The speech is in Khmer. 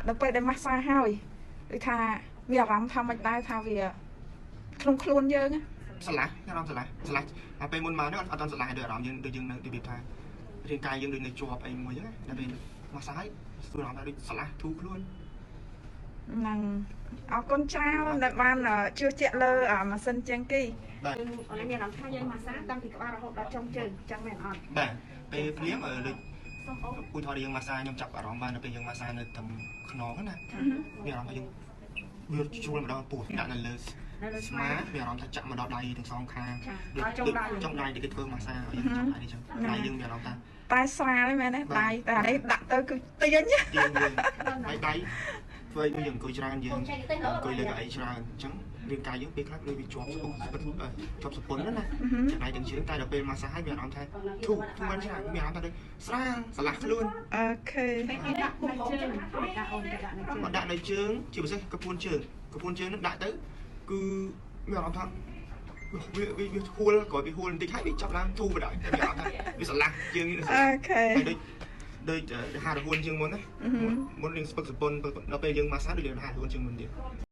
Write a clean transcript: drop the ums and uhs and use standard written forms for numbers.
ដល់ពេលដែលម៉ាសាហើយដូចថាមានអារម្មណ៍ថាមិនដែរថាវាក្នុងខ្លួនយើងស្រឡះអារម្មណ៍ស្រឡះដល់ពេលមុនមកនេះអត់ស្រឡះដូចអារម្មណ៍យើងដូចយើងនៅរបៀបថារាងកាយយើងដូចនៅជាប់អីមួយហ្នឹងដល់ពេលម៉ាសាហើយស្ទួយអារម្មណ៍ថាដូចស្រឡះធូរខ្លួននឹងអរគុណច្រើនដែលបានជឿជាក់លើម៉ាស៊ីនជាងគីបាទអូនមានអារម្មណ៍ថាយើងម៉ាសាតាំងពីក្បាលរហូតដល់ចុងជើងចឹងមែនអត់បាទពេលភ្លាមដូចពូថតយើងម៉ាសាខ្ញុំចាប់អារម្មណ៍បានដល់ពេលយើងម៉ាសានៅតាមខ្នងណាមានអារម្មណ៍ថាយើងវាជួលម្ដងពោះដាក់នៅលើស្មាមានអារម្មណ៍ថាចាក់មកដល់ដៃទាំងសងខាងដូចចុងដៃដែលគេធ្វើម៉ាសាឲ្យយើងចាប់ដៃនេះចឹងដៃយើងមានអារម្មណ៍ថាតែស្រាលមែនទេដៃតែនេះដាក់ទៅគឺទាញយើងដៃធ្វើឲ្យយើងអង្គុយច្រើនយើងអង្គុយលើកៅអីច្រើនអញ្ចឹងរាងកាយយើងពេលខ្លះដូចវាជាប់សពុនណាចាក់ដៃទាំងជើងតែដល់ពេលម៉ាសាឲ្យមានអារម្មណ៍ថាធូរមិនច្រើនមានអារម្មណ៍ថាដូចស្រាលស្រឡះខ្លួនអូខេដាក់នៅជើងជាពិសេសកពួនជើងនឹងដាក់ទៅគឺមានអារម្មណ៍ថាវាហួលក៏វាហួលបន្តិចហើយវាចាប់ឡើងធូរបណ្ដោយមានអារម្មណ៍ថាវាស្រឡះជើងនេះអូខេដូចហារហួនជាងមុនណាមុនយើងស្ពឹកសពុនដល់ពេលយើងម៉ាសាដូចយើងហារហួនជាងមុនទៀត